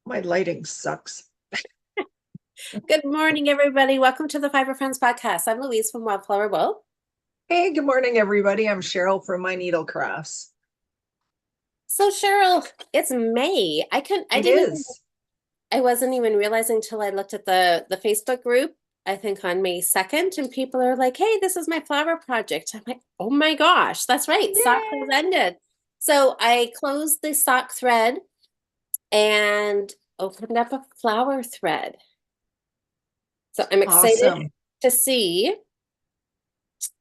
My lighting sucks. Good morning, everybody. Welcome to the Fibre Friends podcast. I'm Louise from Wildflower Bowl. Hey, good morning, everybody. I'm Cheryl from My Needle Crafts. So, Cheryl, it's May. It is. I wasn't even realizing till I looked at the Facebook group, I think on May 2nd, and people are like, hey, this is my flower project. I'm like, oh my gosh, that's right. Sock has Yeah. ended. So I closed the sock thread and opened up a flower thread. So I'm excited Awesome. to see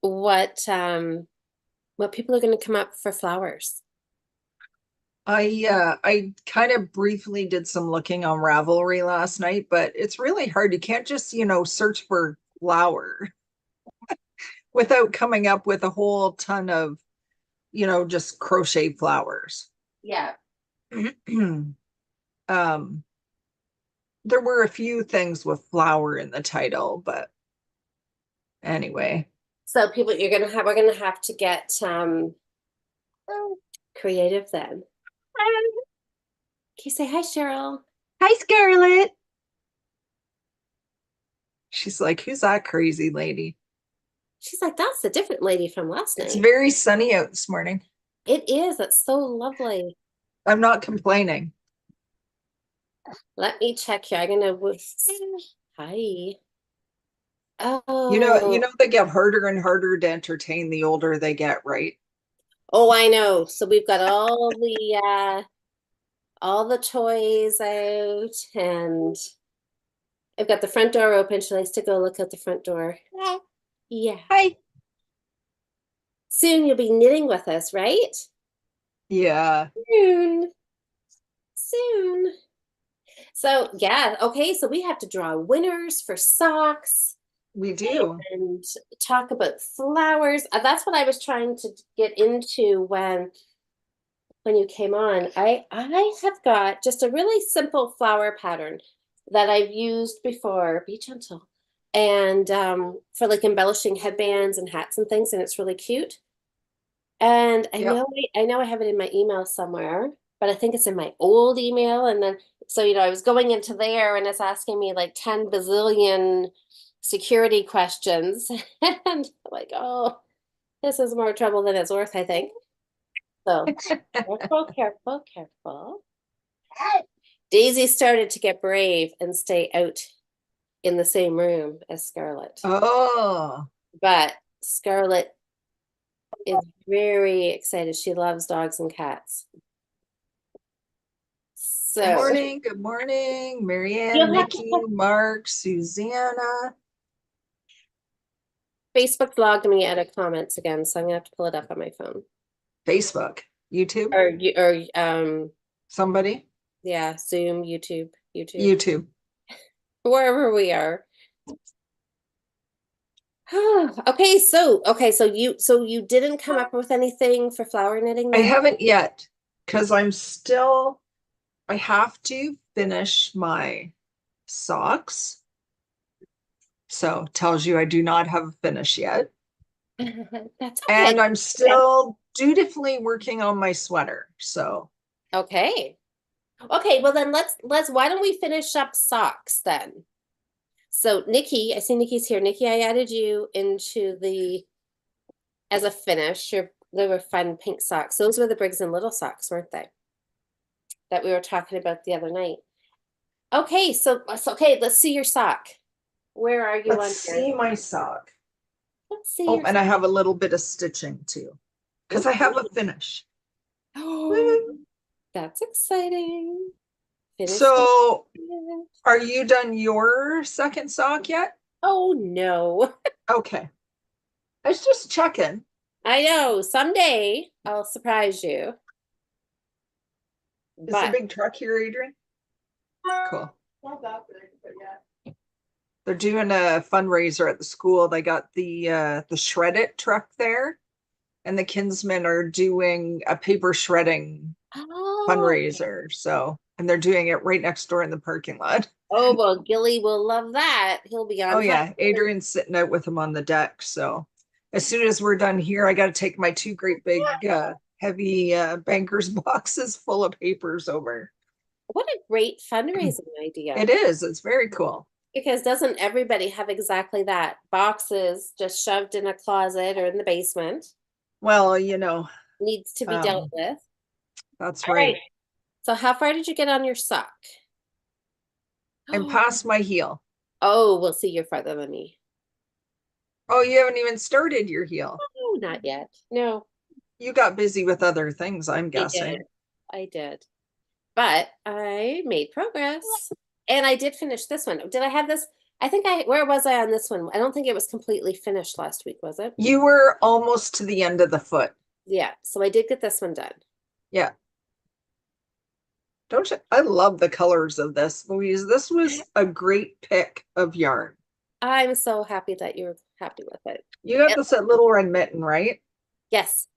what what people are going to come up for flowers. I kind of briefly did some looking on Ravelry last night, but it's really hard. You can't just, search for flower without coming up with a whole ton of, just crochet flowers. Yeah. Um, there were a few things with flower in the title, but anyway. So we're gonna have to get creative then. Can you say hi, Cheryl? Hi, Scarlett. She's like, who's that crazy lady? She's like, that's the different lady from last It's night. very sunny out this morning. It is. It's so lovely. I'm not complaining. Let me check here. Hi. You Oh, know they get harder and harder to entertain the older they get, right? oh, I know. So we've got all the toys out, and I've got the front door open. She likes to go look at the front door. Yeah. Hi. Soon you'll be knitting with us, right? Yeah, Soon. Soon. So yeah, okay, so we have to draw winners for socks we do. and talk about flowers. That's what I was trying to get into when you came on. I have got just a really simple flower pattern that I've used before. Be gentle. And for like embellishing headbands and hats and things, and it's really cute. And Yep. I know I have it in my email somewhere, but I think it's in my old email. And then, so, I was going into there and it's asking me like 10 bazillion security questions. And I'm like, oh, this is more trouble than it's worth, I think. So careful, careful, careful. Daisy started to get brave and stay out in the same room as Scarlett. Oh, But Scarlett is very excited. She loves dogs and cats. good So morning. Good morning. Marianne, you'll have to Nikki, Mark, Susanna. Facebook logged me out of comments again, so I'm gonna have to pull it up on my phone. Facebook, YouTube, Or somebody, yeah, Zoom, YouTube, YouTube. wherever we are. So you didn't come up with anything for flower knitting I then? haven't yet because I have to finish my socks. So tells you I do not have a finish yet. That's okay. And I'm still dutifully working on my sweater. So Okay. Okay, well then let's why don't we finish up socks then? So Nikki, I see Nikki's here. Nikki, I added you into the as a finish. They were fun pink socks. Those were the Briggs and Little socks, weren't they? That we were talking about the other night. Okay, so okay, let's see your sock. Where are you let's on here? see my sock. Let's see Oh, your and I have a little bit of stitching too, because I have a Ooh. finish. Oh, Woo. that's exciting. Finish, finish, So finish. are you done your second sock yet? Oh no. Okay. I was just checking. I know someday I'll surprise you, Is the but big truck here, Adrian? Cool. Not that big, but yeah. They're doing a fundraiser at the school. They got the shred it truck there, and the Kinsmen are doing a paper shredding oh, fundraiser. So, and they're doing it right next door in the parking lot. oh well, Gilly will love that. He'll be Oh on fire. yeah, Adrian's sitting out with him on the deck. So, as soon as we're done here, I got to take my two great big heavy bankers boxes full of papers over. What a great fundraising idea. It is. It's very cool. Because doesn't everybody have exactly that? Boxes just shoved in a closet or in the basement Well, you know, needs to be dealt with. that's All right. right. So how far did you get on your sock? I'm past my heel. Oh, we'll see, you're farther than me. Oh, you haven't even started your heel. Oh, not yet. No, You got busy with other things, I'm I did. guessing. I did. But I made progress. And I did finish this one. Did I have this? I think where was I on this one? I don't think it was completely finished last week, was it? You were almost to the end of the foot. Yeah. So I did get this one done. Yeah. Don't you? I love the colors of this, Louise. This was a great pick of yarn. I'm so happy that you're happy with it. You got And- this at Little Red Mitten, right? yes.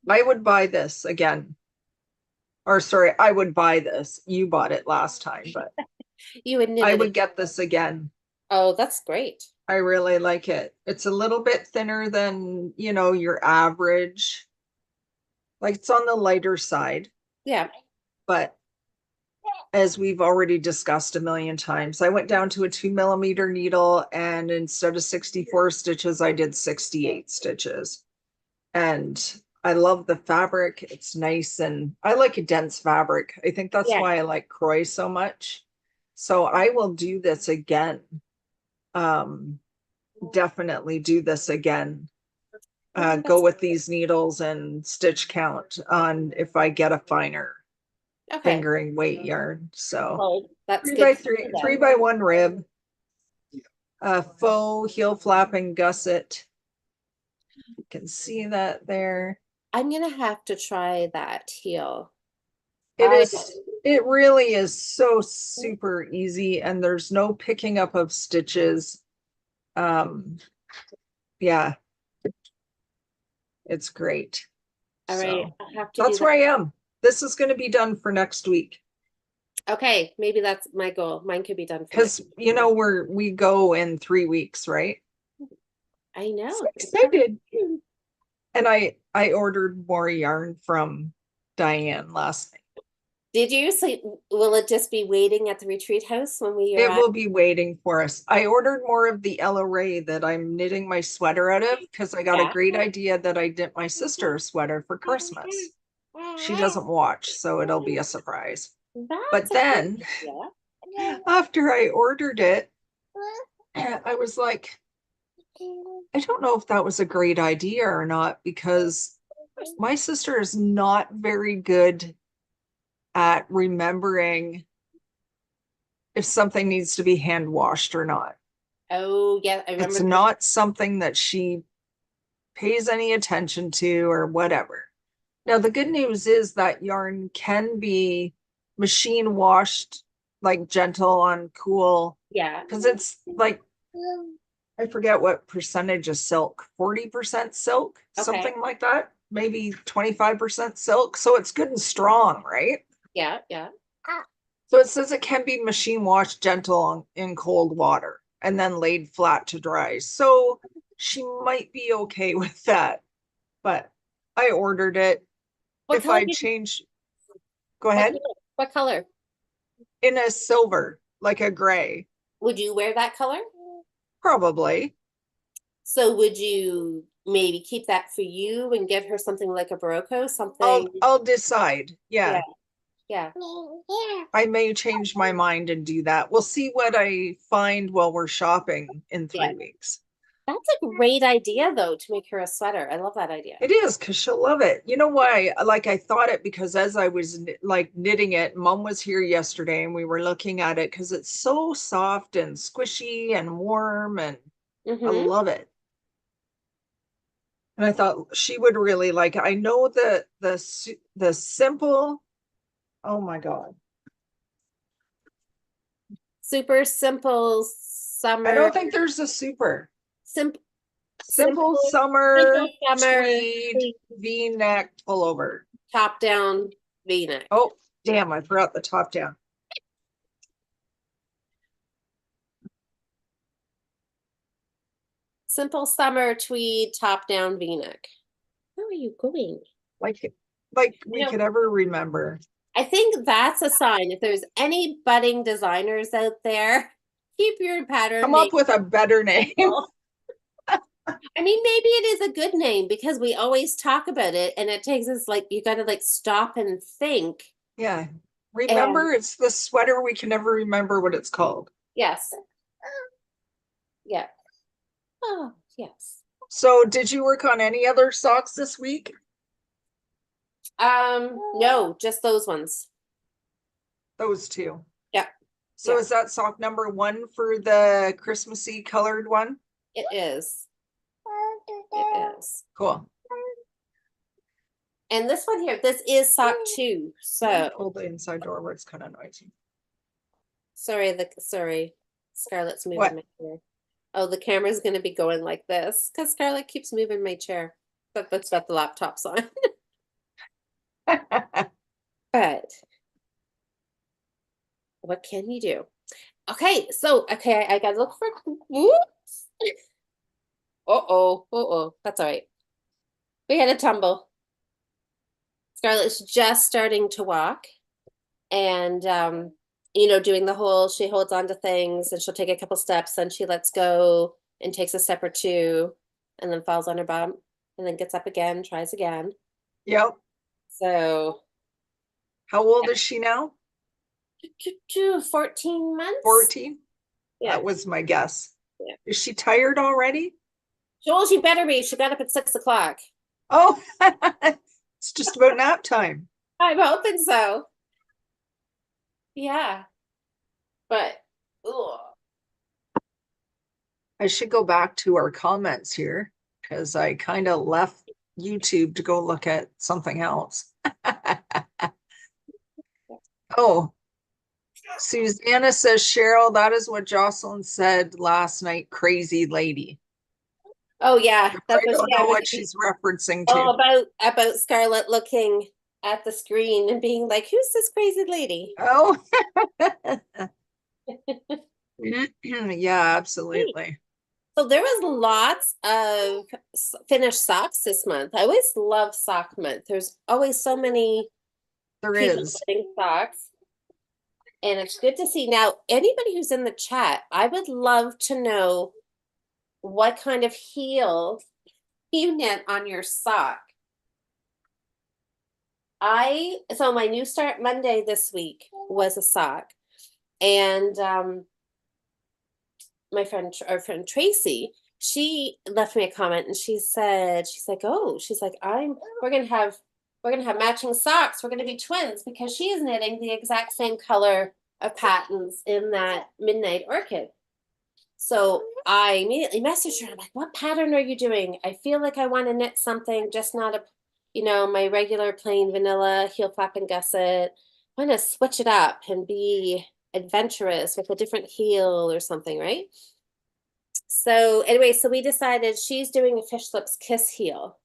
I would buy this again. Or sorry, I would buy this. You bought it last time, but You would knit I it. would get this again. Oh, that's great. I really like it. It's a little bit thinner than, you know, your average. Like it's on the lighter side, Yeah. but as we've already discussed a million times, I went down to a 2 millimeter needle and instead of 64 stitches, I did 68 stitches. And I love the fabric. It's nice and I like a dense fabric. I think that's Yeah. why I like Croy so much. So I will do this again. Definitely do this again. Go with these needles and stitch count on if I get a finer Okay. fingering weight yarn. So Oh, that's 3 good. by to 3, know that. 3 by 1 rib, faux heel flap and gusset. You can see that there. I'm gonna have to try that heel. It I is, it really is so super easy and there's no picking up of stitches. Yeah, it's great. all right. So I'll have to do that's that. where I am. This is going to be done for next week Okay, maybe that's my goal. Mine could be done for because next you know we go in 3 weeks, right? I know. So excited. And I ordered more yarn from Diane last night. Did you? So will it just be waiting at the retreat house when we It arrive? will be waiting for us. I ordered more of the Ella Ray that I'm knitting my sweater out of because I got a Yeah. great idea that I knit my sister a sweater for Christmas. She doesn't watch, so it'll be a surprise. But That's then yeah. after I ordered it, I was like, I don't know if that was a great idea or not because my sister is not very good at remembering if something needs to be hand washed or not. Oh, yeah, I remember. It's not something that she pays any attention to or whatever. Now, the good news is that yarn can be machine washed, like gentle on cool, Yeah. because it's like, I forget what percentage of silk, 40% silk, Okay. something like that, maybe 25% silk. So it's good and strong, right? Yeah, yeah. So it says it can be machine washed gentle in cold water and then laid flat to dry. So she might be okay with that, but I ordered it. What If color I did you, change, go what ahead. color? What color? In a silver, like a gray, Would you wear that color? probably. So would you maybe keep that for you and get her something like a Barocco, something? I'll decide. Yeah, Yeah. yeah. I may change my mind and do that. We'll see what I find while we're shopping in Yeah. 3 weeks. That's a great idea though, to make her a sweater. I love that idea. It is because she'll love it. You know why? Like I thought it because as I was like knitting it, Mom was here yesterday and we were looking at it because it's so soft and squishy and warm and I Mm-hmm. love it. And I thought she would really like it. I know that the simple, oh my God. Super simple I summer, don't think there's a super. simple, Simple simple summer summer tweed V-neck pullover. top down V-neck. Oh, damn, I forgot the top down. Simple summer tweed top down V-neck. Where are you going? Like we No. could ever remember. I think that's a sign. If there's any budding designers out there, keep your pattern Come name up with a better name. simple. I mean, maybe it is a good name because we always talk about it and it takes us like, you got to like stop and think. Yeah. And Remember, it's the sweater we can never remember what it's called. yes. Yeah. Oh, yes. So did you work on any other socks this week? No, just those ones. Those two. Yeah. So Yeah. is that sock number 1 for the Christmassy colored one? It is. It is. Cool. And this one here, this is sock 2. So Hold the inside door where it's kind of noisy. sorry, Scarlett's moving What? my chair. Oh, the camera's gonna be going like this because Scarlett keeps moving my chair. But that's got the laptops on. But what can you do? Okay, so I gotta look for whoops. That's all right. We had a tumble. Scarlett's just starting to walk and doing the whole she holds on to things and she'll take a couple steps, then she lets go and takes a step or two and then falls on her bum and then gets up again, tries again. Yep. So How old is she now? 14 months. 14? Yeah. That was my guess. Yeah. Is she tired already? Well, she better be. She got up at 6 o'clock. Oh, it's just about nap time. I'm hoping so. Yeah. But ugh. I should go back to our comments here because I kind of left YouTube to go look at something else. Oh, Susanna says, Cheryl, that is what Jocelyn said last night. Crazy lady. Oh yeah, I that's don't know what she's referencing to. Oh, about Scarlett looking at the screen and being like, "Who's this crazy lady?" Oh, yeah, absolutely. So there was lots of finished socks this month. I always love sock month. There's always so many There people is. getting socks. And it's good to see. Now, anybody who's in the chat, I would love to know what kind of heel you knit on your sock. So my new start Monday this week was a sock. And our friend Tracy, she left me a comment and she's like, we're gonna have matching socks. We're gonna be twins because she is knitting the exact same color of patterns in that Midnight Orchid. So I immediately messaged her. I'm like, what pattern are you doing? I feel like I want to knit something, just not my regular plain vanilla heel flap and gusset. I want to switch it up and be adventurous with a different heel or something, right? So anyway, so we decided she's doing a Fish Lips Kiss heel,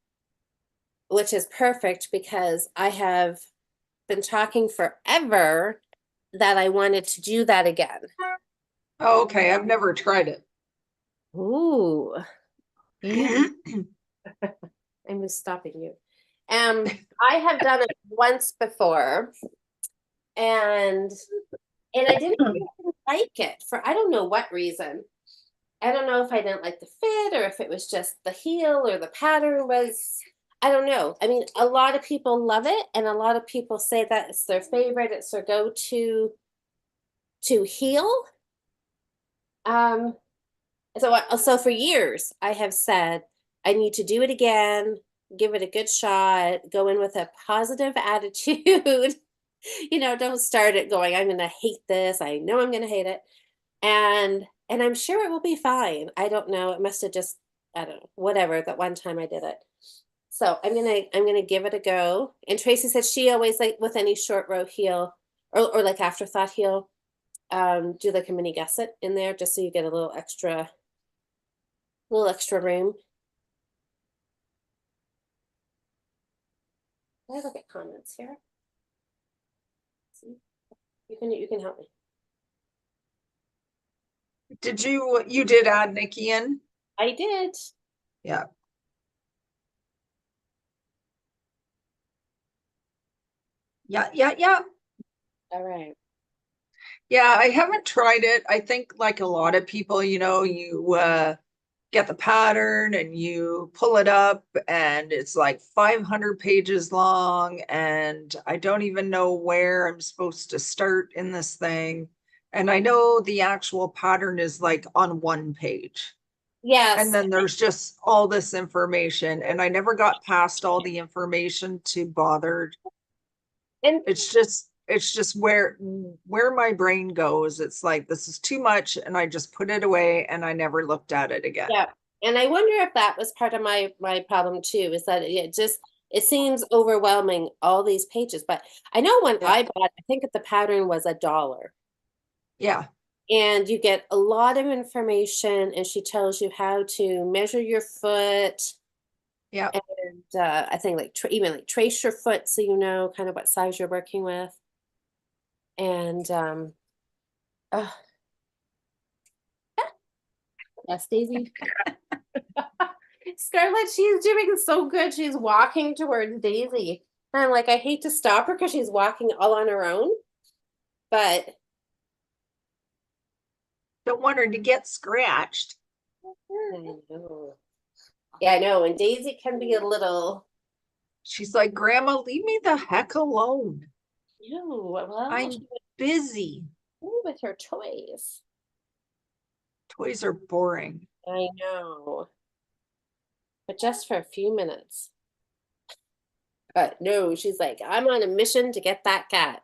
which is perfect because I have been talking forever that I wanted to do that again. Oh, okay. I've never tried it. Ooh. I'm just stopping you. I have done it once before and I didn't really like it for I don't know what reason. I don't know if I didn't like the fit or if it was just the heel or the pattern was, I don't know. I mean, a lot of people love it and a lot of people say that it's their favorite, it's their go-to heel. So for years I have said I need to do it again, give it a good shot, go in with a positive attitude. Don't start it going, I'm gonna hate this. I know I'm gonna hate it. And I'm sure it will be fine. I don't know. It must have just, I don't know, whatever, that one time I did it. So I'm gonna give it a go. And Tracy said she always like with any short row heel or like afterthought heel, do like a mini gusset in there just so you get a little extra room. I look at comments here. See? You can help me. Did you did add Nikki in? I did. Yeah. Yeah. All right. Yeah, I haven't tried it. I think like a lot of people, you get the pattern and you pull it up and it's like 500 pages long and I don't even know where I'm supposed to start in this thing. And I know the actual pattern is like on one page. And Yes. then there's just all this information and I never got past all the information to bother. And It's just where my brain goes. It's like this is too much and I just put it away and I never looked at it again. yeah. And I wonder if that was part of my problem too, is that it seems overwhelming, all these pages. But I know when Yeah. I bought, I think the pattern was $1. Yeah. And you get a lot of information, and she tells you how to measure your foot, Yeah. and I think like even like trace your foot so you know kind of what size you're working with. And oh, yes, Daisy. Scarlett, she's doing so good. She's walking towards Daisy. And I'm like, I hate to stop her because she's walking all on her own. But Don't want her to get scratched. I know. Yeah, I know. And Daisy can be a little, She's like, Grandma, leave me the heck alone. well, I'm busy. with her toys. Toys are boring. I know. But just for a few minutes. But no, she's like, I'm on a mission to get that cat.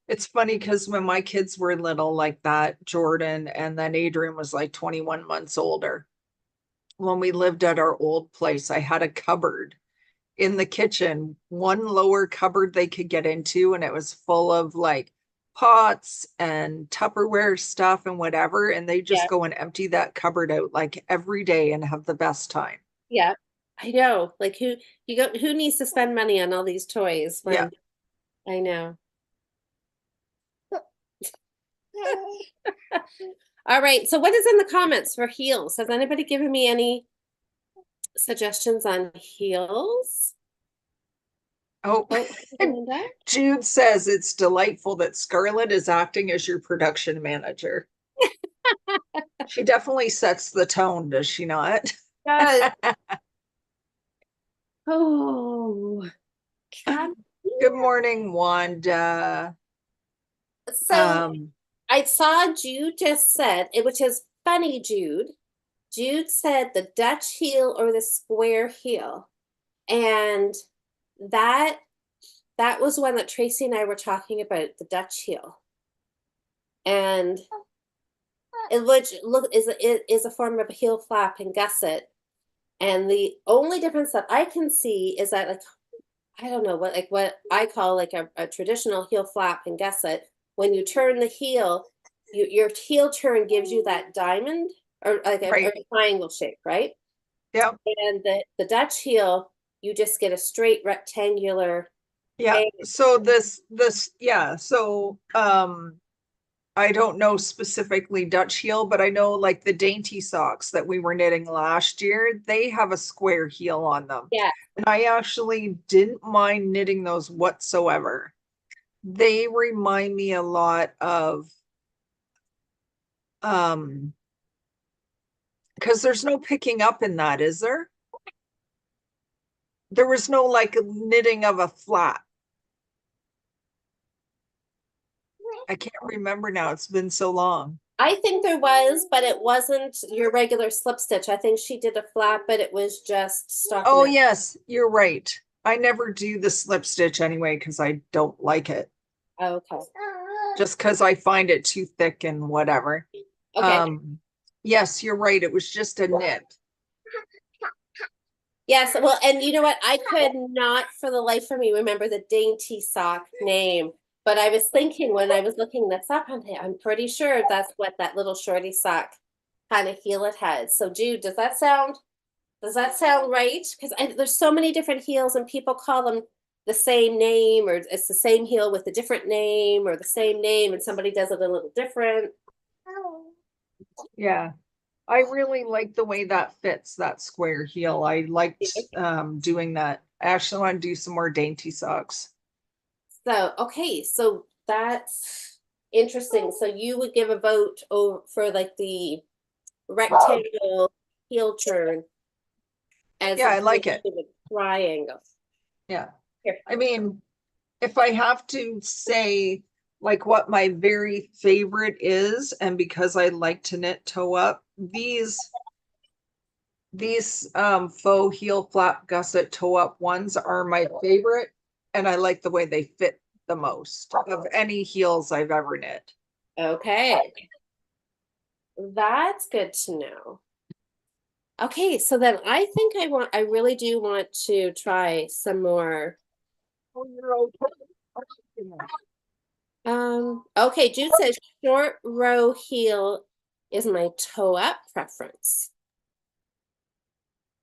It's funny because when my kids were little like that, Jordan and then Adrian was like 21 months older. When we lived at our old place, I had a cupboard in the kitchen, one lower cupboard they could get into, and it was full of like pots and Tupperware stuff and whatever. And they Yeah, just go and empty that cupboard out like every day and have the best time. yeah. I know. Like who needs to spend money on all these toys Yeah. when I know. All right. So what is in the comments for heels? Has anybody given me any suggestions on heels? Oh, Oh, Linda? Jude says it's delightful that Scarlett is acting as your production manager. She definitely sets the tone, does she not? Does. Oh, come Good here. morning, Wanda. So Um, I saw Jude just said, which is funny, Jude. Jude said the Dutch heel or the square heel. And that that was one that Tracy and I were talking about, the Dutch heel. And it which look is a form of a heel flap and gusset. And the only difference that I can see is that, like, I don't know what I call like a traditional heel flap and gusset. When you turn the heel, your heel turn gives you that diamond or like right. a triangle shape, right? Yeah. And the Dutch heel, you just get a straight rectangular. Yeah. So yeah. So I don't know specifically Dutch heel, but I know like the dainty socks that we were knitting last year, they have a square heel on them. Yeah, And I actually didn't mind knitting those whatsoever. They remind me a lot of because there's no picking up in that, is there? There was no like knitting of a flat. I can't remember now. It's been so long. I think there was, but it wasn't your regular slip stitch. I think she did a flap, but it was just Oh, stockinette. yes, you're right. I never do the slip stitch anyway because I don't like it. Okay. Just because I find it too thick and whatever. Okay. Yes, you're right. It was just a knit. Yes, well, and you know what? I could not for the life of me remember the dainty sock name. But I was thinking when I was looking this up, I'm pretty sure that's what that little shorty sock kind of heel it has. So Jude, does that sound right? Because there's so many different heels and people call them the same name, or it's the same heel with a different name, or the same name and somebody does it a little different. Yeah. I really like the way that fits that square heel. I liked doing that. I actually want to do some more dainty socks. So, okay, so That's interesting. So you would give a vote for like the rectangle heel turn as Yeah, I like opposed it. to the triangle. Yeah. Here. I mean, if I have to say like what my very favorite is, and because I like to knit toe up, these faux heel flap gusset toe up ones are my favorite, and I like the way they fit the most of any heels I've ever knit. Okay. That's good to know. Okay, so then I think I really do want to try some more. Oh, you're okay. Okay, Jude says short row heel is my toe up preference.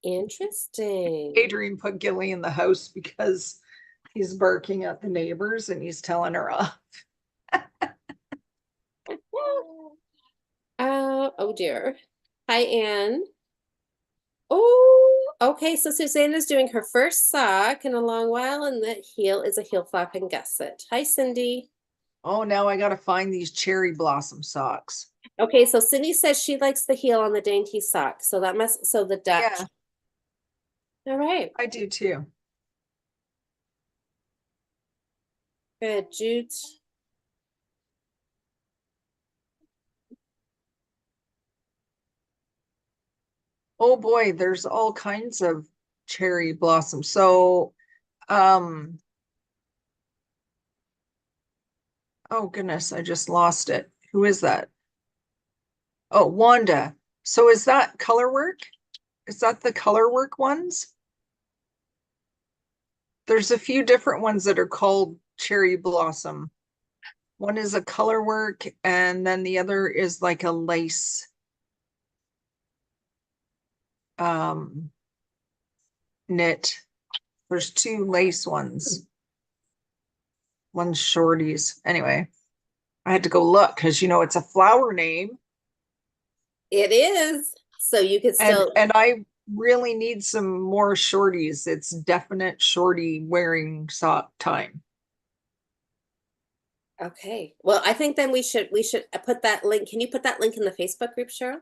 Interesting. Adrian put Gilly in the house because he's barking at the neighbors and he's telling her off. Oh dear. Hi, Anne. Oh, okay. So Susanna's doing her first sock in a long while, and the heel is a heel flap and gusset. Hi, Cindy. Oh, now I gotta find these cherry blossom socks. Okay, so Cindy says she likes the heel on the dainty sock. So that must, so the Dutch. Yeah, All right. I do too. Good, Jude. Oh boy, there's all kinds of cherry blossom. So, oh goodness, I just lost it. Who is that? Oh, Wanda. So is that color work? Is that the color work ones? There's a few different ones that are called cherry blossom. One is a color work, and then the other is like a lace. Um, knit. There's two lace ones. One's shorties. Anyway, I had to go look because it's a flower name, It is. So you could and still, I really need some more shorties. It's definite shorty wearing sock time. okay. Well, I think then we should put that link. Can you put that link in the Facebook group, Cheryl?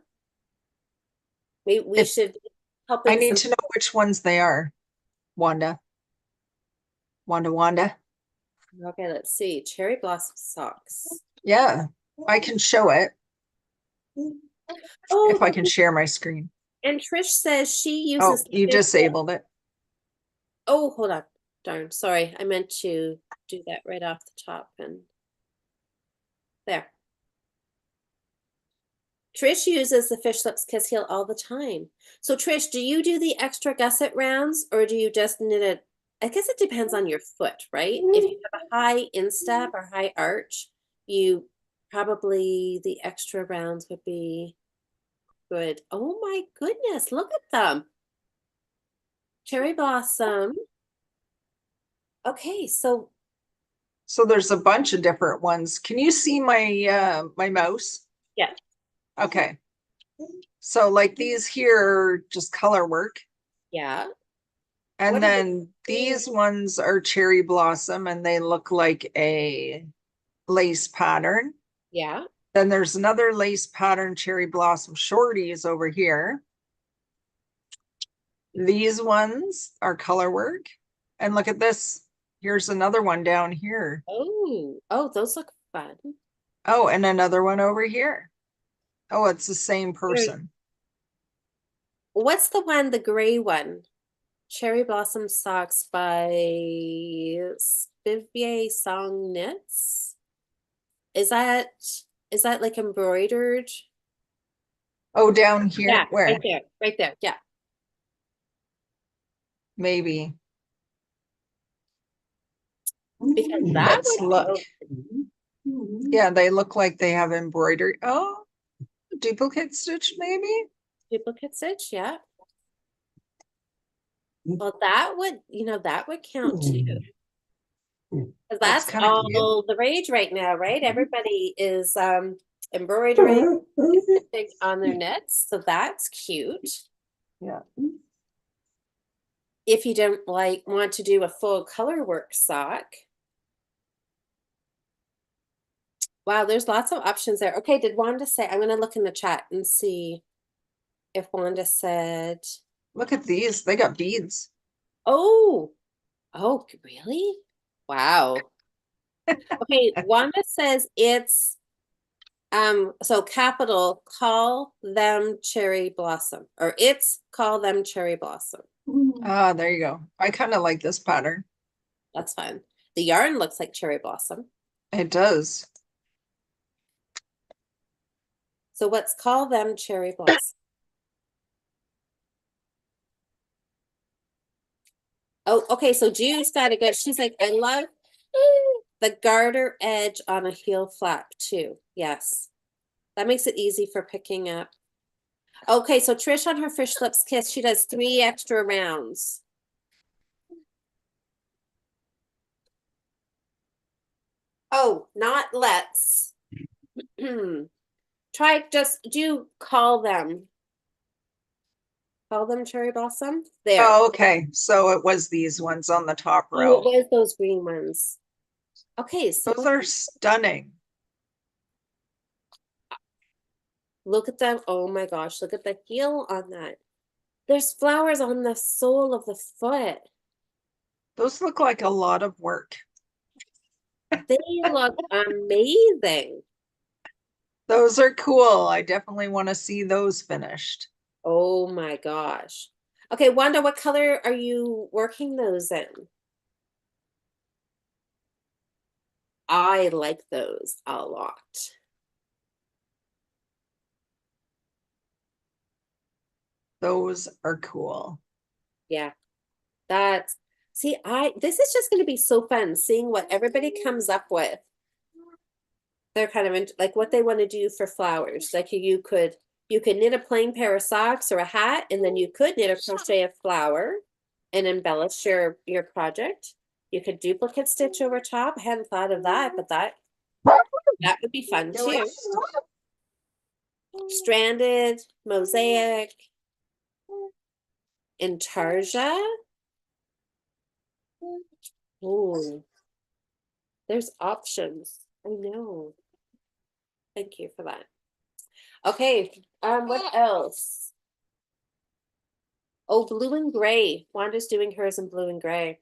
We If should I helping need some. to know which ones they are, Wanda. Wanda. Okay, let's see. Cherry blossom socks. Yeah, I can show it if Oh, I can share my screen. and Trish says she Oh, uses the you fish. disabled it. Oh, hold on. Darn, sorry. I meant to do that right off the top and there. Trish uses the fish lips kiss heel all the time. So Trish, do you do the extra gusset rounds or do you just knit it? I guess it depends on your foot, right? If you have a high instep or high arch, you probably the extra rounds would be good. Oh my goodness, look at them. Cherry blossom. Okay, so So there's a bunch of different ones. Can you see my mouse? yeah, Okay. So like these here are just color work. yeah. And What are then these ones are cherry blossom and they look like a lace pattern. yeah. Then there's another lace pattern cherry blossom shorties over here. These ones are color work. And look at this. Here's another one down here. Oh, those look fun. Oh, and another one over here. Oh, it's the same person. What's the one, the gray one? Cherry Blossom Socks by Vivier Song Knits. Is that is that like embroidered? Oh, down here. Yeah, right Where? there, right there. Yeah. Maybe. Because that Let's would look. go Yeah, they look like they have embroidery. Oh, duplicate stitch, maybe? duplicate stitch, yeah. Well, that would, that would count too. Because That's that's kind of cute. all the rage right now, right? Everybody is embroidering on their knits, so that's cute. Yeah. If you don't want to do a full color work sock, Wow, there's lots of options there. Okay, did Wanda say, I'm gonna look in the chat and see if Wanda said, Look at these. They got beads. oh, oh, really? Wow. Okay, Wanda says it's so capital, call them cherry blossom, or it's call them cherry blossom. Ah, there you go. I kind of like this pattern. That's fine. The yarn looks like cherry blossom. It does. So let's call them cherry blossom. Oh, okay. So June's got a good. She's like, I love the garter edge on a heel flap too. Yes, that makes it easy for picking up. Okay, so Trish on her Fish Lips Kiss, she does 3 extra rounds. Oh, not let's. Try just do call them. Call them cherry blossom. There. Oh, okay. So it was these ones on the top Oh, row. it was those green ones. Okay, so Those are stunning. look at them. Oh my gosh, look at the heel on that. There's flowers on the sole of the foot. Those look like a lot of work. They look amazing. Those are cool. I definitely want to see those finished. Oh my gosh. Okay, Wanda, what color are you working those in? I like those a lot. Those are cool. Yeah, that's see, this is just going to be so fun seeing what everybody comes up with. They're kind of like what they want to do for flowers. Like you could knit a plain pair of socks or a hat, and then you could knit or crochet a flower and embellish your project. You could duplicate stitch over top. I hadn't thought of that, but that would be fun too. Stranded, mosaic, intarsia. Ooh, there's options. I know. Thank you for that. Okay, what else? Oh, blue and gray. Wanda's doing hers in blue and gray.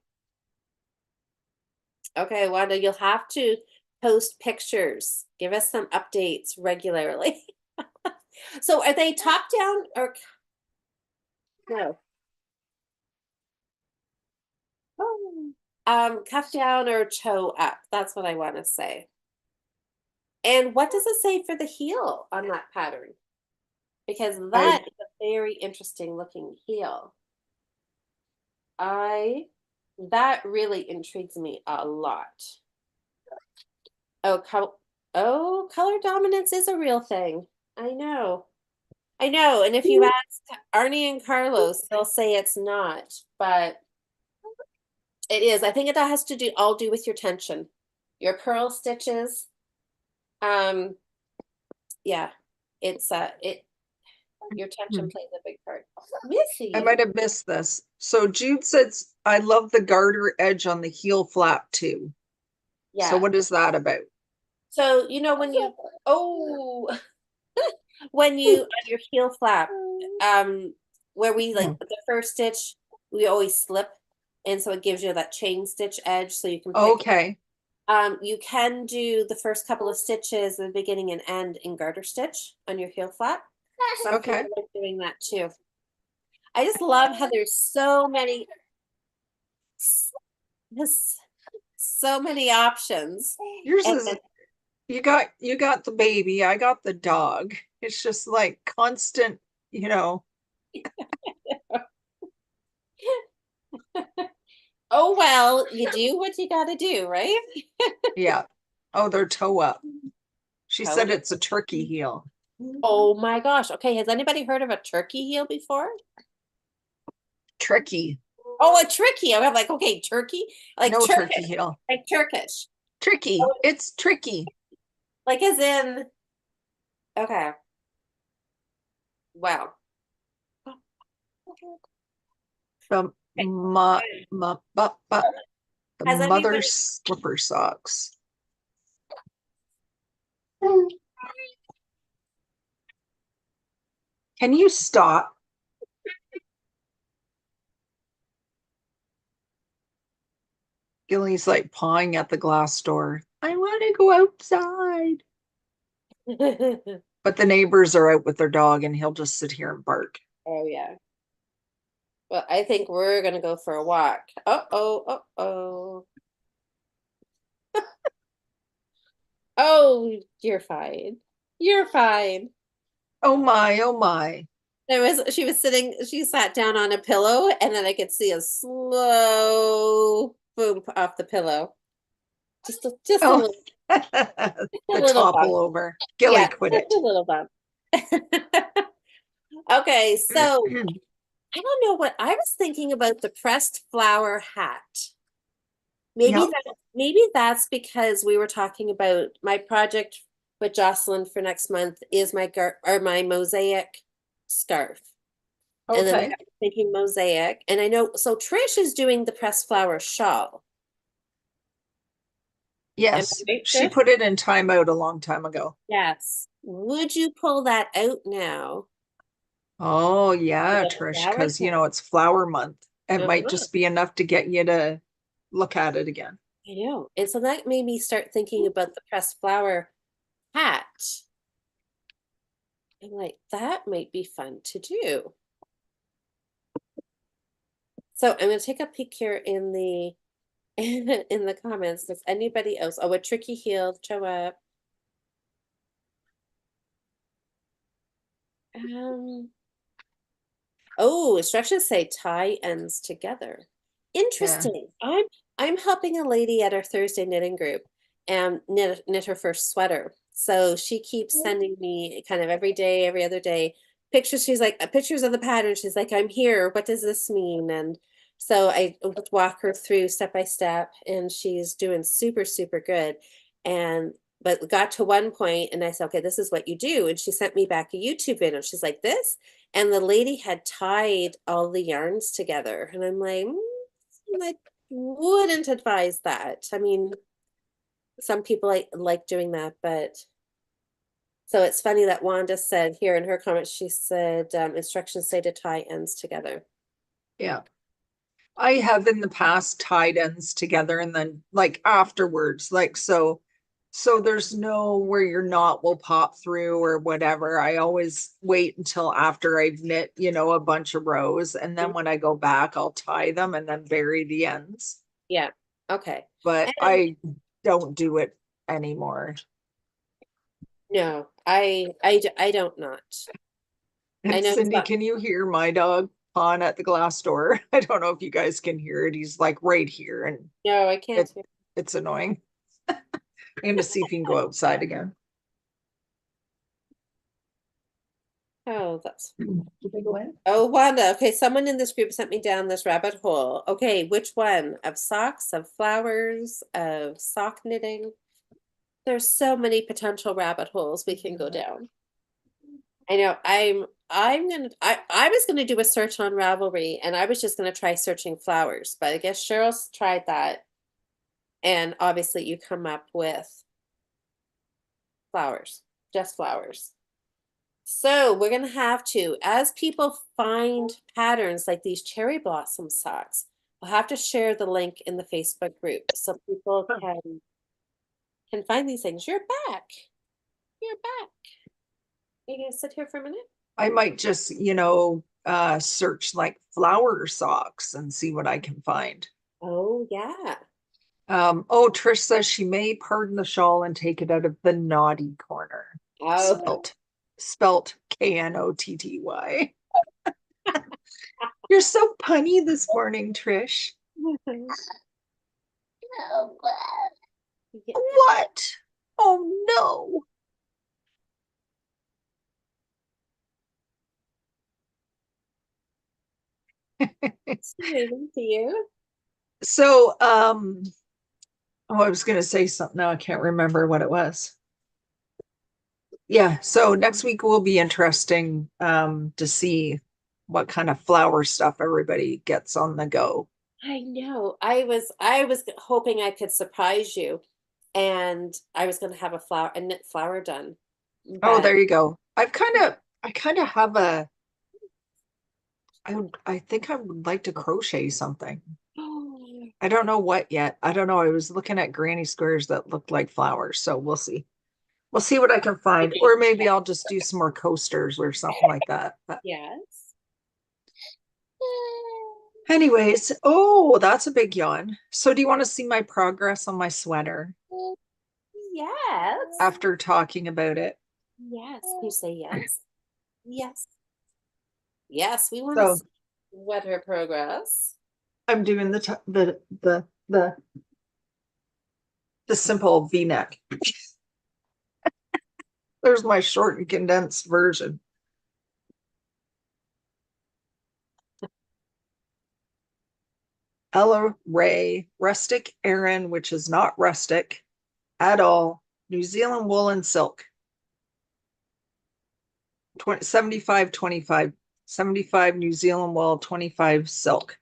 Okay, Wanda, you'll have to post pictures. Give us some updates regularly. So are they top down or no? Cuff down or toe up. That's what I want to say. And what does it say for the heel on that pattern? Because that is a very interesting looking heel. That really intrigues me a lot. Oh, color dominance is a real thing. I know. I know. And if you ask Arnie and Carlos, they'll say it's not, but it is. I think it has to do all do with your tension. Your purl stitches. Yeah. It's your tension plays a big part. Missy. I might have missed this. So Jude says, I love the garter edge on the heel flap too. Yeah. So what is that about? So when you when you on your heel flap, where we like the first stitch, we always slip, and so it gives you that chain stitch edge, so you can pick. Okay. You can do the first couple of stitches, the beginning and end in garter stitch on your heel flap. Some people like doing that too. I just love how there's so many options. Yours is you got the baby, I got the dog. It's just like constant, Oh, well, you do what you got to do, right? Yeah. Oh, they're toe up. She Toe said up. it's a turkey heel. Oh my gosh. Okay, has anybody heard of a turkey heel before? Tricky. Oh, a tricky. I'm like, okay, turkey? Like No Turkish. turkey heel. Like Turkish. Tricky. Oh. It's tricky. Like as in, okay. Wow. The Has mother everybody slipper socks. Can you stop? Gilly's like pawing at the glass door. I want to go outside. But the neighbors are out with their dog and he'll just sit here and bark. Oh yeah. Well, I think we're gonna go for a walk. Uh-oh, uh-oh. Oh, you're fine. You're fine. Oh my, oh my. She sat down on a pillow and then I could see a slow boom off the pillow. Just a Oh, little, a the little bump. topple over. Gilly, Yeah, quit just it. a little bump. Okay, so I don't know what I was thinking about the pressed flower hat. Yep. Maybe that's because we were talking about my project with Jocelyn for next month is my mosaic scarf. And then I Okay. got thinking mosaic. And I know so Trish is doing the pressed flower shawl. Am I Yes. right, She Trish? put it in timeout a long time ago. Yes. Would you pull that out now Oh for yeah, the Trish, flower because set? it's flower month. It might Uh-huh. just be enough to get you to look at it again. I know. And so that made me start thinking about the pressed flower hat. I'm like, that might be fun to do. So I'm gonna take a peek here in the in the comments. Does anybody else? Oh, a tricky heel show up. Um, oh, instructions say tie ends together. Yeah. Interesting. I'm helping a lady at our Thursday knitting group and knit her first sweater. So she keeps sending me kind of every day, every other day, pictures. She's like pictures of the pattern. She's like, I'm here. What does this mean? And so I would walk her through step by step, and she's doing super, super good. And but we got to one point and I said, okay, this is what you do. And she sent me back a YouTube video. She's like, this. And the lady had tied all the yarns together. And I'm like, I wouldn't advise that. I mean, some people like doing that, but so it's funny that Wanda said here in her comments, she said instructions say to tie ends together. Yeah. I have in the past tied ends together and then like afterwards, like so there's no where your knot will pop through or whatever. I always wait until after I've knit, a bunch of rows. And then when I go back, I'll tie them and then bury the ends. Yeah. Okay. But And I don't do it anymore. no, I don't not. I And know Cindy, some, can you hear my dog pawing at the glass door? I don't know if you guys can hear it. He's like right here and no, I can't it hear. it's annoying. I'm gonna see if he can go outside again. Oh, that's Did they go in? oh, Wanda. Okay, someone in this group sent me down this rabbit hole. Okay, which one? Of socks, of flowers, of sock knitting? There's so many potential rabbit holes we can go down. I know. I was gonna do a search on Ravelry and I was just gonna try searching flowers, but I guess Cheryl's tried that. And obviously you come up with flowers, just flowers. So we're gonna have to, as people find patterns like these cherry blossom socks, we'll have to share the link in the Facebook group so people can find these things. You're back. You're back. Are you gonna sit here for a minute? I might just, search like flower socks and see what I can find. Oh yeah. Oh, Trish says she may pardon the shawl and take it out of the naughty corner. Oh, Spelt Knotty. You're so punny this morning, Trish. yeah. What? Oh no. Moving to you. So, oh, I was gonna say something now. I can't remember what it was. Yeah, so next week will be interesting to see what kind of flower stuff everybody gets on the go. I know. I was hoping I could surprise you. and I was going to have a knit flower done, Oh, but there you go. I kind of have I think I would like to crochet something. I don't know what yet. I don't know. I was looking at granny squares that looked like flowers, so we'll see. We'll see what I can find, or maybe I'll just do some more coasters or something like that. But yes. anyways, oh, that's a big yawn. So do you want to see my progress on my sweater Yes. after talking about it? Yes. You say yes. Yes. Yes, we want to So see weather progress. I'm doing the simple V-neck. There's my short and condensed version. Ella Ray, rustic Aran, which is not rustic at all. New Zealand wool and silk. 75, 25, 75 New Zealand wool, 25 silk.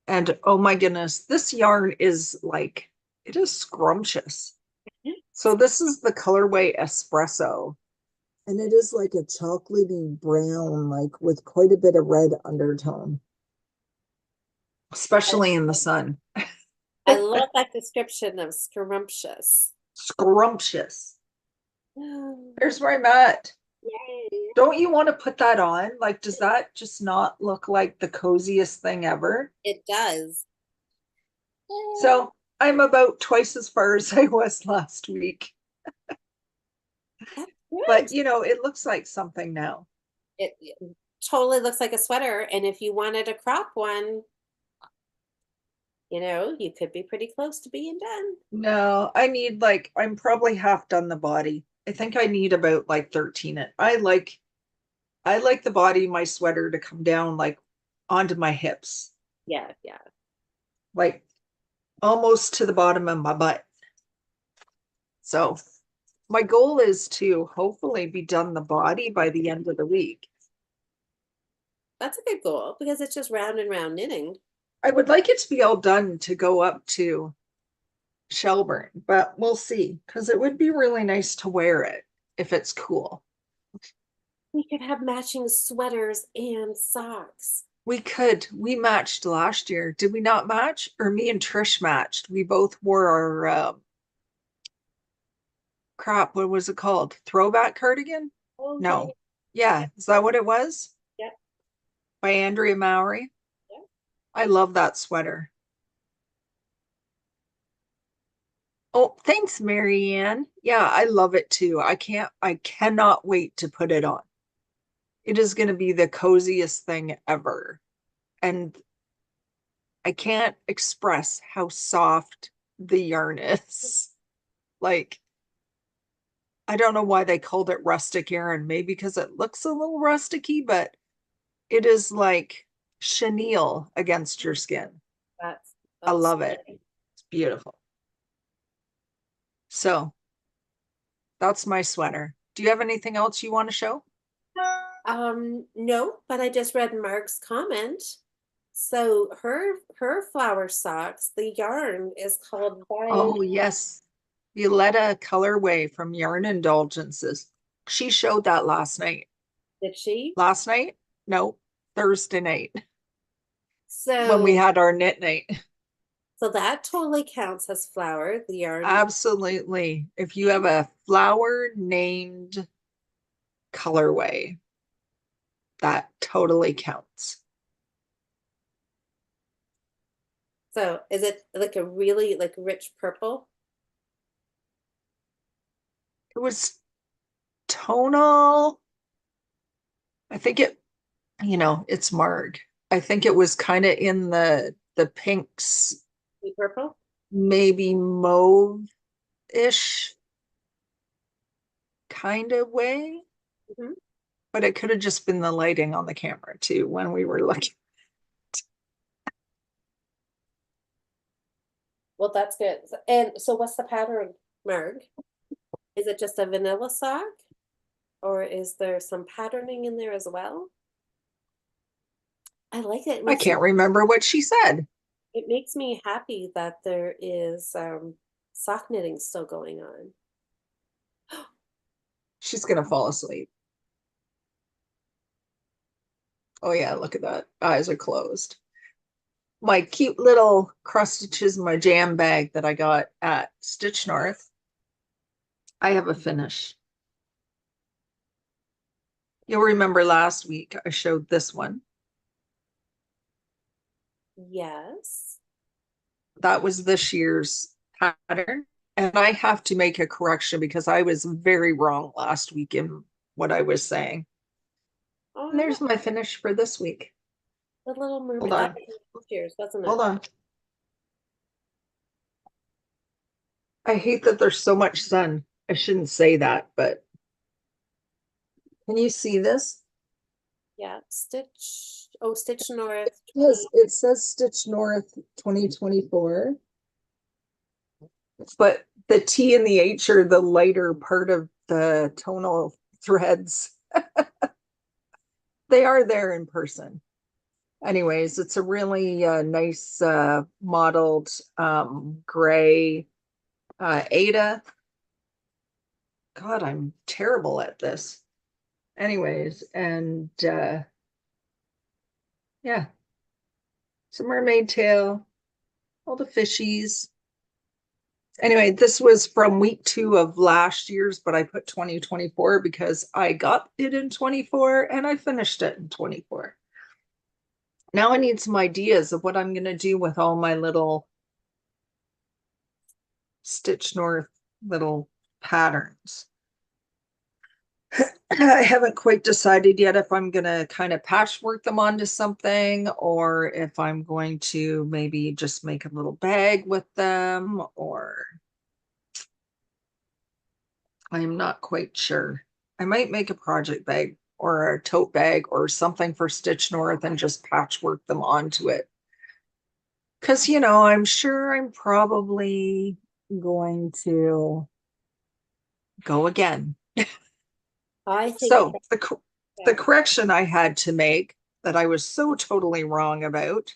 And oh my goodness, this yarn is like, it is scrumptious. So this is the colorway espresso. And it is like a chocolatey brown, like with quite a bit of red undertone, especially in the sun. I love that description of scrumptious. Scrumptious. There's where I'm at. Yay. Don't you want to put that on? Like, does that just not look like the coziest thing ever? It does. So I'm about twice as far as I was last week. That's But good. you know, it looks like something now. It totally looks like a sweater. And if you wanted a crop one, you could be pretty close to being done. No, I'm probably half done the body. I think I need about like 13 it. I like the body of my sweater to come down like onto my hips, Yeah, yeah. like almost to the bottom of my butt. So my goal is to hopefully be done the body by the end of the week. That's a good goal because it's just round and round knitting. I would like it to be all done to go up to Shelburne, but we'll see because it would be really nice to wear it if it's cool. We could have matching sweaters and socks. We matched last year. Did we not match? Or me and Trish matched. We both wore our crap, what was it called? Throwback cardigan? Oh, yeah, No. Yeah, is that what it was? yeah, By Andrea Mowry. yeah. I love that sweater. Oh, thanks, Marianne. Yeah, I love it too. I cannot wait to put it on. It is going to be the coziest thing ever. And I can't express how soft the yarn is. Like, I don't know why they called it rustic yarn. Maybe because it looks a little rusticy, but it is like chenille against your skin. That's I that's love it. It's beautiful. So that's my sweater. Do you have anything else you want to show? No, but I just read Mark's comment. So her flower socks, the yarn is called by Oh, yes. Violetta colorway from Yarn Indulgences. She showed that last night. did she? Last night? No, Thursday night when we So had our knit night. so that totally counts as flower, the yarn. Absolutely. If you have a flower named colorway, that totally counts. So is it like a really like rich purple? It was tonal. I think it's Marg. I think it was kind of in the pinks, Deep purple? maybe mauve-ish kind of way. Mhm. But it could have just been the lighting on the camera too when we were looking. Well, that's good. And so what's the pattern, Marg? Is it just a vanilla sock? Or is there some patterning in there as well? I like it. I can't remember what she said. It makes me happy that there is sock knitting's still going on. She's gonna fall asleep. Oh yeah, look at that. Eyes are closed. My cute little cross stitches, my jam bag that I got at Stitch North. I have a finish. You'll remember last week I showed this one. Yes. That was this year's pattern. And I have to make a correction because I was very wrong last week in what I was saying. Oh, And there's my finish for this week. the Little Mermaid. Hold on. Cheers, wasn't it? Hold on. I hate that there's so much sun. I shouldn't say that, but can you see this? Yeah, Stitch. Oh, Stitch North. Yes, it says Stitch North 2024. But the T and the H are the lighter part of the tonal threads. They are there in person. Anyways, it's a really nice modeled gray Ada. God, I'm terrible at this. Anyways, and yeah, it's a mermaid tail, all the fishies. Anyway, this was from week 2 of last year's, but I put 2024 because I got it in 24 and I finished it in 24. Now I need some ideas of what I'm going to do with all my little Stitch North little patterns. I haven't quite decided yet if I'm going to kind of patchwork them onto something or if I'm going to maybe just make a little bag with them, or I'm not quite sure. I might make a project bag or a tote bag or something for Stitch North and just patchwork them onto it. Because, I'm sure I'm probably going to go again. I think So the correction I had to make that I was so totally wrong about.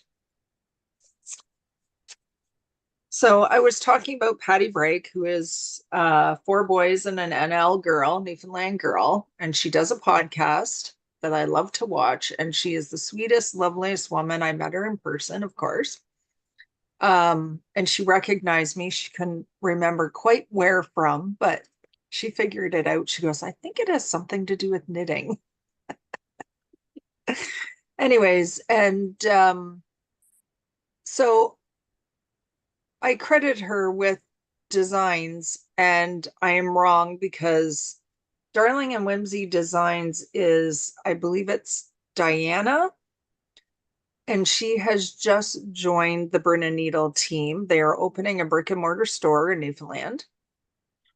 So I was talking about Patty Brake, who is 4 boys and an NL girl, Newfoundland girl, and she does a podcast that I love to watch. And she is the sweetest, loveliest woman. I met her in person, of course. And she recognized me. She couldn't remember quite where from, but she figured it out. She goes, I think it has something to do with knitting. Anyways, and so I credit her with designs, and I am wrong because Darling and Whimsy Designs is, I believe it's Diana, and she has just joined the Burn and Needle team. They are opening a brick and mortar store in Newfoundland.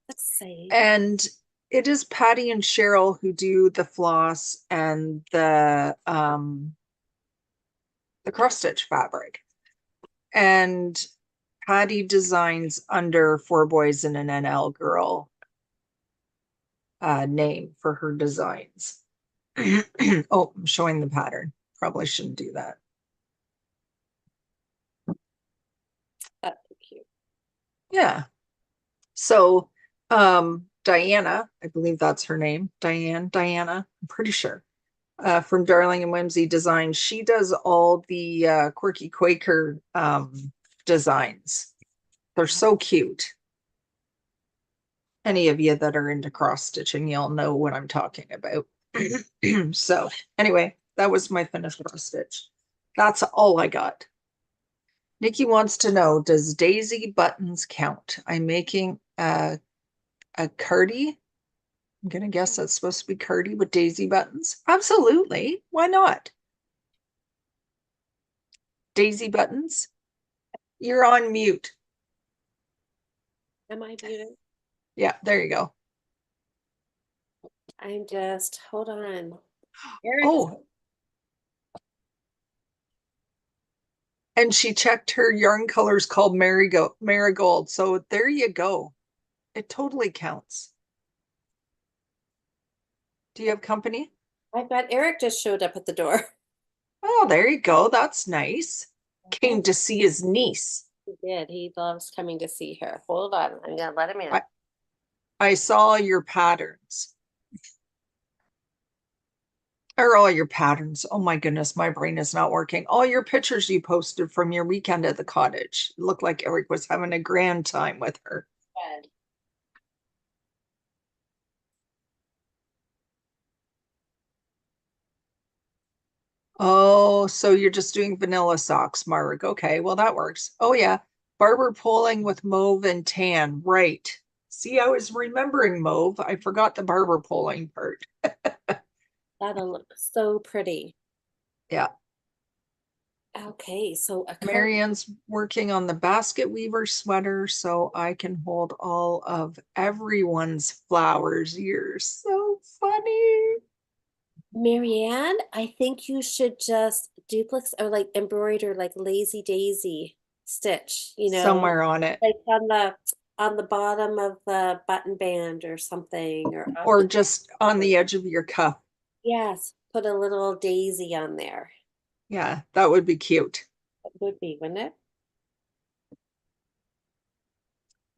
Let's see. And it is Patty and Cheryl who do the floss and the cross stitch fabric. And Patty designs under 4 boys and an NL girl name for her designs. Oh, I'm showing the pattern. Probably shouldn't do that. That's cute. Yeah. So Diana, I believe that's her name. Diana, I'm pretty sure. From Darling and Whimsy Designs. She does all the Quirky Quaker designs. They're so cute. Any of you that are into cross stitching, you'll know what I'm talking about. So anyway, that was my finished cross stitch. That's all I got. Nikki wants to know, does daisy buttons count? I'm making a cardie. I'm gonna guess that's supposed to be cardie with daisy buttons. Absolutely. Why not? Daisy buttons. You're on mute. Am I muted? Yeah, there you go. I'm just, hold on. Oh, and she checked her yarn colors called marigold. So there you go. It totally counts. Do you have company? I've got Eric just showed up at the door. Oh, there you go. That's nice. Came to see his niece. He did. He loves coming to see her. Hold on. I'm gonna let him in. I saw your patterns. Or all your patterns. Oh my goodness, my brain is not working. All your pictures you posted from your weekend at the cottage. It looked like Eric was having a grand time with her. Good. Oh, so you're just doing vanilla socks, Marg. Okay, well, that works. Oh, yeah. Barber pulling with mauve and tan. Right. See, I was remembering mauve. I forgot the barber pulling part. That'll look so pretty. Yeah. Okay, so a curtain. Marianne's working on the basket weaver sweater so I can hold all of everyone's flowers. You're so funny. Marianne, I think you should just duplex or like embroider like lazy daisy stitch, Somewhere on it. like on the bottom of the button band or something or up Or the just on the edge of your cuff. yes, put a little daisy on there. Yeah, that would be cute. It would be, wouldn't it?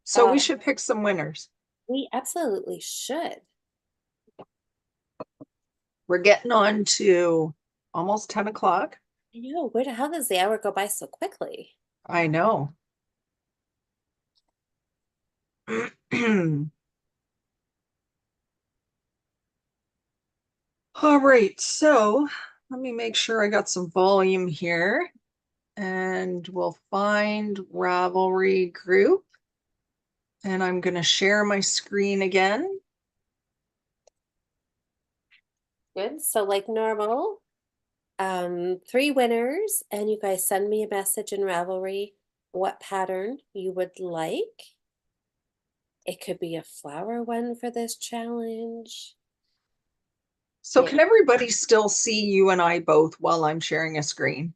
So Uh, we should pick some winners. we absolutely should. We're getting on to almost 10 o'clock. I know, how does the hour go by so quickly? I know. All right, so let me make sure I got some volume here and we'll find Ravelry group. And I'm going to share my screen again. Good. So like normal, 3 winners, and you guys send me a message in Ravelry what pattern you would like. It could be a flower one for this challenge. So Yeah. can everybody still see you and I both while I'm sharing a screen?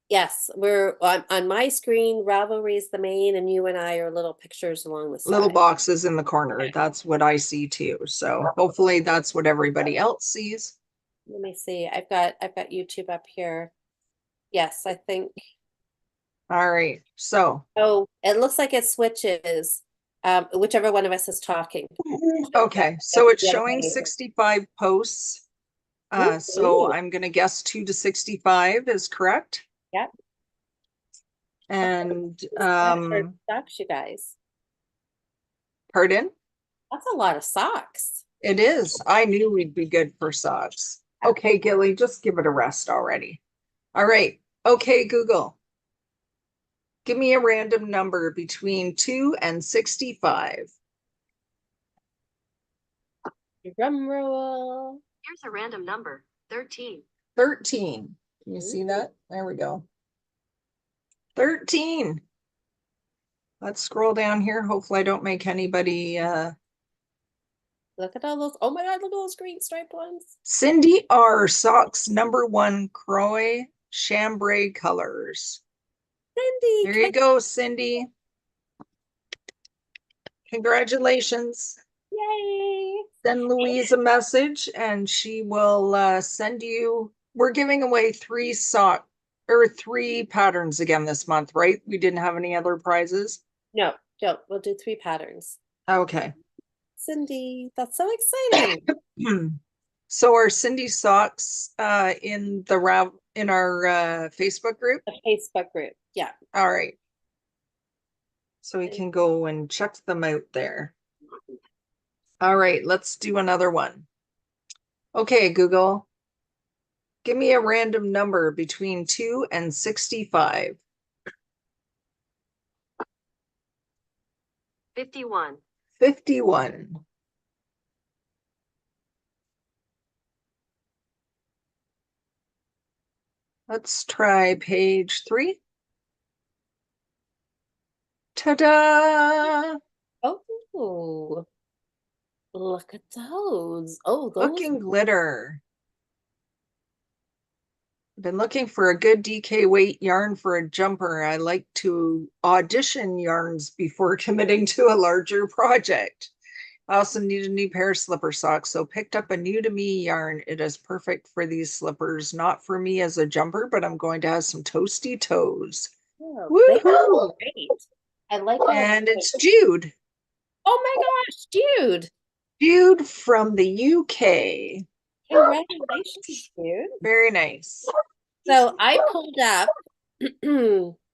Yes, we're on my screen. Ravelry is the main, and you and I are little pictures along the Little side. boxes in the corner. That's what I see too. So hopefully that's what everybody else sees. Let me see. I've got YouTube up here. Yes, I think. All right. So, Oh, it looks like it switches. Whichever one of us is talking. okay. So it's showing 65 posts. So Ooh, I'm going to guess 2 to 65 is correct. yep. And, Socks, you guys. pardon? That's a lot of socks. It is. I knew we'd be good for socks. Okay, Gilly, just give it a rest already. All right. Okay, Google. Give me a random number between 2 and 65. Drum roll. Here's a random number, 13. 13. Can you see that? There we go. 13. Let's scroll down here. Hopefully I don't make anybody Look at all those. Oh my God, look at those green striped ones. Cindy R. Socks #1 Croy Chambray colors. Cindy, There you go, Cindy. Congratulations. yay. Send Louise a message and she will send you. We're giving away 3 patterns again this month, right? We didn't have any other prizes. No, don't. We'll do 3 patterns. Okay. Cindy, that's so exciting. So are Cindy socks in our Facebook group? The Facebook group. Yeah. All right. So we can go and check them out there. All right, let's do another one. Okay, Google. Give me a random number between 2 and 65. 51. 51. Let's try page 3. Ta-da! Oh, look at those. Oh, those. Looking glitter. I've been looking for a good DK weight yarn for a jumper. I like to audition yarns before committing to a larger project. I also need a new pair of slipper socks, so picked up a new to me yarn. It is perfect for these slippers, not for me as a jumper, but I'm going to have some toasty toes. Oh, they look Woohoo! great. I like how. And it's Jude. Oh my gosh, dude! Jude from the UK. Congratulations, dude. Very nice. So I pulled up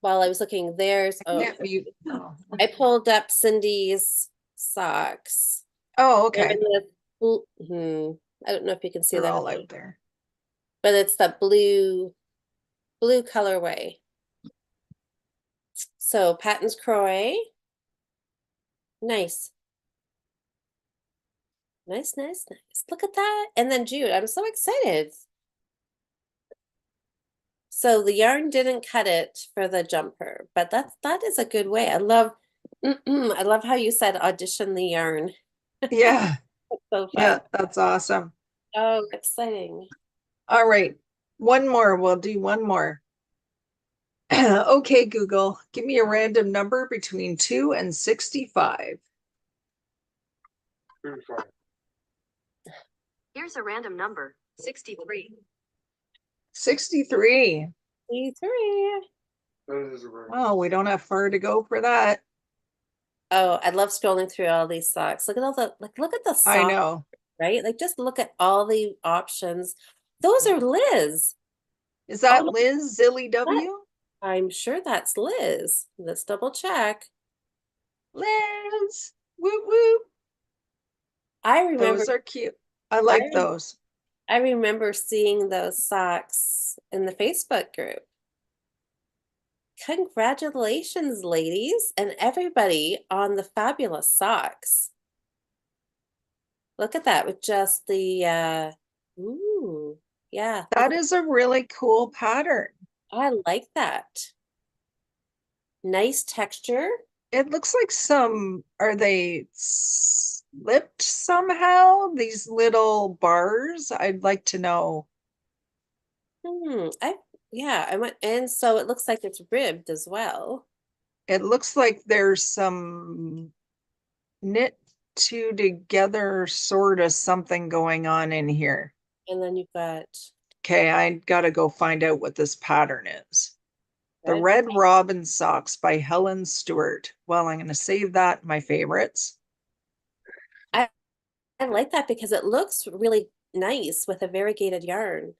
while I was looking. Can't mute. Oh, I pulled up Cindy's socks. oh They're okay. in this I don't know if you can see They're that, all out there. but it's the blue colorway. So Patton's Croy. Nice. Nice, nice, nice. Look at that. And then Jude, I'm so excited. So the yarn didn't cut it for the jumper, but that is a good way. I love I love how you said audition the yarn. Yeah, So fun. yeah, that's awesome. Oh, exciting. All right, one more. We'll do one more. Okay, Google, give me a random number between 2 and 65. Here's a random number, 63. 63. 3. Well, we don't have far to go for that. Oh, I love scrolling through all these socks. Look at all the look at the I socks, know. right? Like just look at all the options. Those are Liz. Is that Oh, Liz Zilly W? I'm sure that's Liz. Let's double check. Liz. Whoop whoop. I remember Those are cute. I like those. I remember seeing those socks in the Facebook group. Congratulations, ladies, and everybody on the fabulous socks. Look at that with just the ooh, yeah. That is a really cool pattern. I like that. Nice texture. It looks like are they slipped somehow? These little bars? I'd like to know. I went and so it looks like it's ribbed as well. It looks like there's some knit together sort of something going on in here. And then you've got Okay, I gotta go find out what this pattern is. The red. Red Robin Socks by Helen Stewart. Well, I'm gonna save that in my favorites. I like that because it looks really nice with a variegated yarn.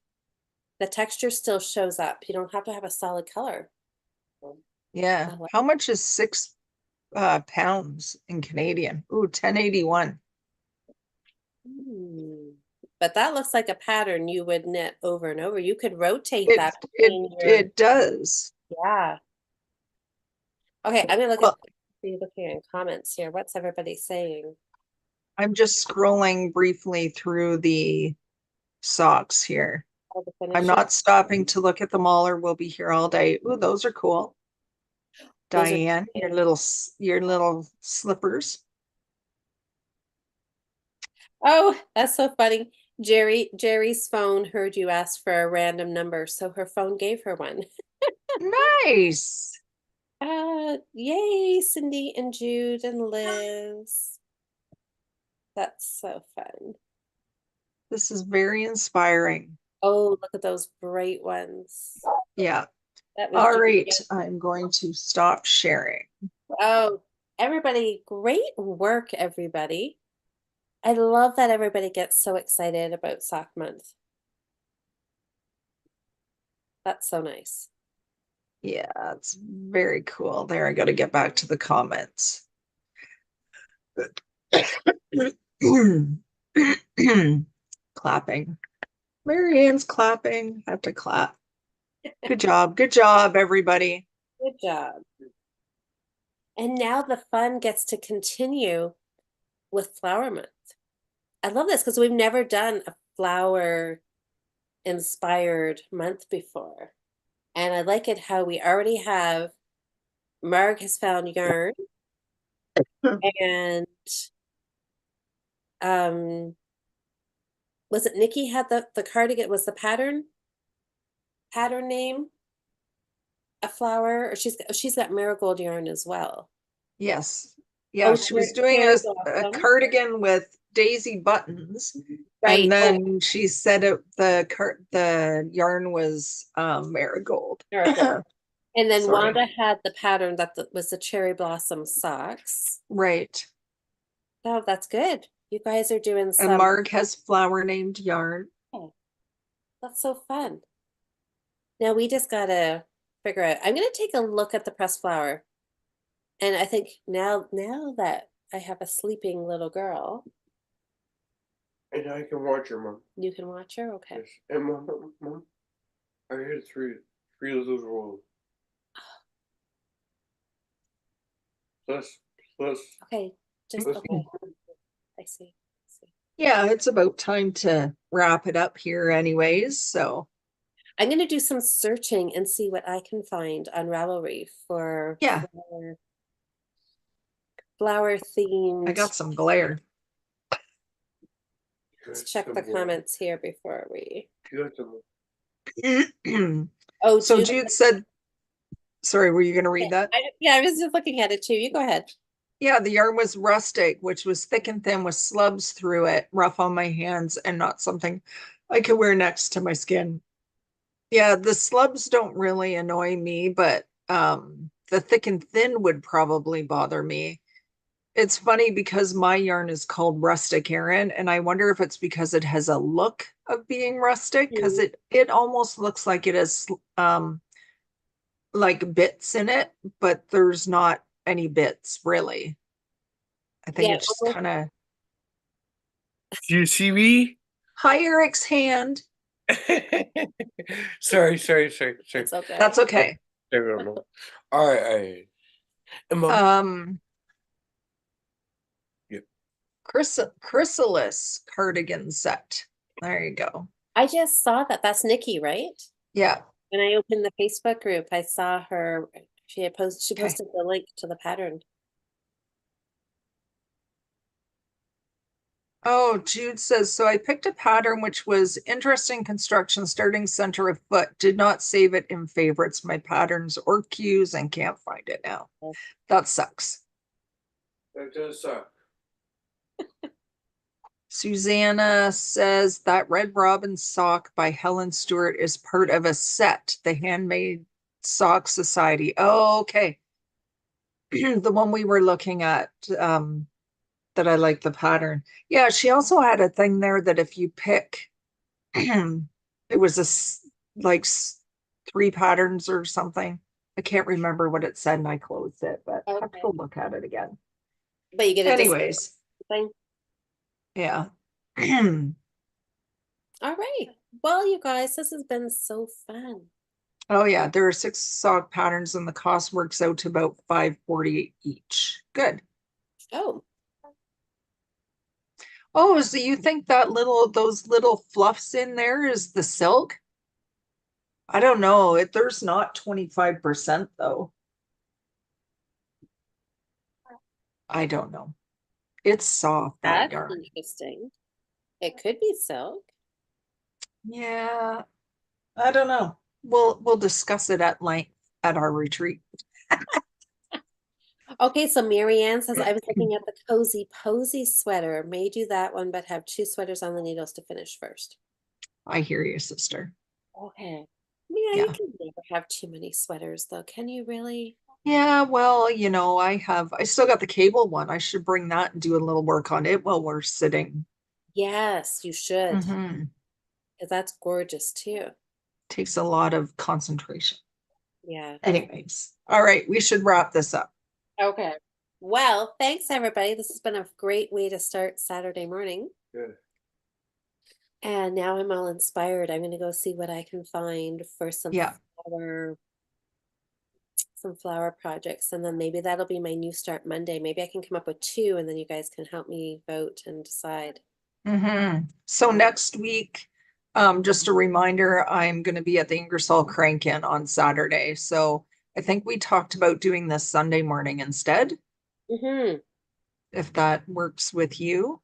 The texture still shows up. You don't have to have a solid color. Yeah. How much is 6 pounds in Canadian? Ooh, 1081. But that looks like a pattern you would knit over and over. You could rotate It that it between your, it does. yeah. Okay, I'm gonna Well, be looking in comments here. What's everybody saying? I'm just scrolling briefly through the socks here. Oh, the I'm finishing. not stopping to look at them all, or we'll be here all day. Ooh, those are cool. Those are Diane, your little slippers. Oh, that's so funny. Jerry's phone heard you ask for a random number, so her phone gave her one. Nice. Yay, Cindy and Jude and Liz. That's so fun. This is very inspiring. Oh, look at those bright ones. Yeah. That was All Jude. right. I'm going to stop sharing. Oh, everybody, great work, everybody. I love that everybody gets so excited about Sock Month. That's so nice. Yeah, it's very cool. There, I got to get back to the comments. Clapping. Marianne's clapping. I have to clap. Good job. Good job, everybody. Good job. And now the fun gets to continue with Flower Month. I love this because we've never done a flower inspired month before. And I like it how we already have Marg has found yarn and was it Nikki had the cardigan, was the pattern name a flower, or she's got marigold yarn as well. Yes. Yeah, she was doing a cardigan with daisy buttons. Right. And then she said the yarn was marigold. Marigold. And then Sorry. Wanda had the pattern that was the cherry blossom socks. Right. Oh, that's good. You guys are doing And some. Mark has flower named yarn. Oh, that's so fun. Now we just gotta figure out. I'm gonna take a look at the pressed flower. And I think now that I have a sleeping little girl, And I can watch her, Mom. you can watch her. Okay. Yes. And Mom, I heard three of those rolls. Plus. Okay. Just plus- okay. I see. Yeah, it's about time to wrap it up here anyways, so I'm gonna do some searching and see what I can find on Ravelry for yeah, flower themed. I got some glare. Let's check the comments here before we. You got some. Oh, So Jude, Jude said, sorry, were you going to read that? yeah, I was just looking at it too. You go ahead. Yeah, the yarn was rustic, which was thick and thin with slubs through it, rough on my hands, and not something I could wear next to my skin. Yeah, the slubs don't really annoy me, but the thick and thin would probably bother me. It's funny because my yarn is called rustic, Erin, and I wonder if it's because it has a look of being rustic, because it almost looks like it has like bits in it, but there's not any bits really. I think Yeah, it's just kind of. Do you see me? Hi, Eric's hand. Sorry. it's okay. That's okay. I don't know. All right. And Mom, Yep. Chrysalis cardigan set. There you go. I just saw that. That's Nikki, right? Yeah. When I opened the Facebook group, I saw her. She posted the link to the pattern. Oh, Jude says, so I picked a pattern which was interesting construction, starting center of foot, did not save it in favorites, my patterns or cues, and can't find it now. That sucks. That does suck. Susanna says that Red Robin sock by Helen Stewart is part of a set, the Handmade Sock Society. Oh, okay. The one we were looking at, that I like the pattern. Yeah, she also had a thing there that if you pick, it was like 3 patterns or something. I can't remember what it said and I closed it, but I have to go look at it again. But you get a Anyways, thing. Yeah. All right. Well, you guys, this has been so fun. Oh yeah, there are 6 sock patterns and the cost works out to about $5.40 each. Good. Oh, Oh, so you think that those little fluffs in there is the silk? I don't know. There's not 25% though. I don't know. It's soft, that that's yarn. interesting. It could be silk. Yeah, I don't know. We'll discuss it at length at our retreat. Okay, so Marianne says, I was looking at the Cozy Posy sweater. May do that one, but have 2 sweaters on the needles to finish first. I hear you, sister. Okay. Yeah, Yeah. you can never have too many sweaters, though. Can you really? Yeah, well, I still got the cable one. I should bring that and do a little work on it while we're sitting. Yes, you should. Mhm. Because that's gorgeous too. Takes a lot of concentration. Yeah. Anyways, all right, we should wrap this up. Okay. Well, thanks everybody. This has been a great way to start Saturday morning. Good. And now I'm all inspired. I'm going to go see what I can find for some Yeah. flower projects. And then maybe that'll be my new start Monday. Maybe I can come up with 2 and then you guys can help me vote and decide. So next week, just a reminder, I'm going to be at the Ingersoll Crank-In on Saturday. So I think we talked about doing this Sunday morning instead, if that works with you.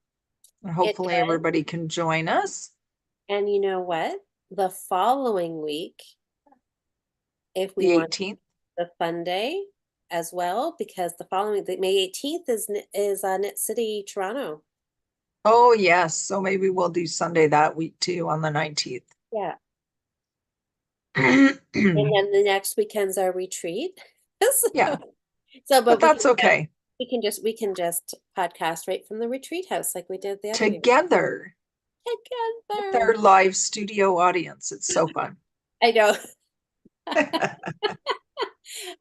And hopefully everybody can join us. And you know what? The following week, if we The want 18th. the fun day as well, because the May 18th is Knit City, Toronto. Oh, yes. So maybe we'll do Sunday that week too on the 19th. Yeah. And then the next weekend's our retreat. So- Yeah, So, but we that's can- okay. we can just podcast right from the retreat house like we did the other year. Together with Together. our live studio audience. It's so fun. I know. I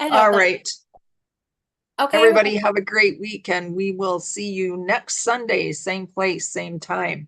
know. All right. Okay. Everybody have a great week and we will see you next Sunday, same place, same time.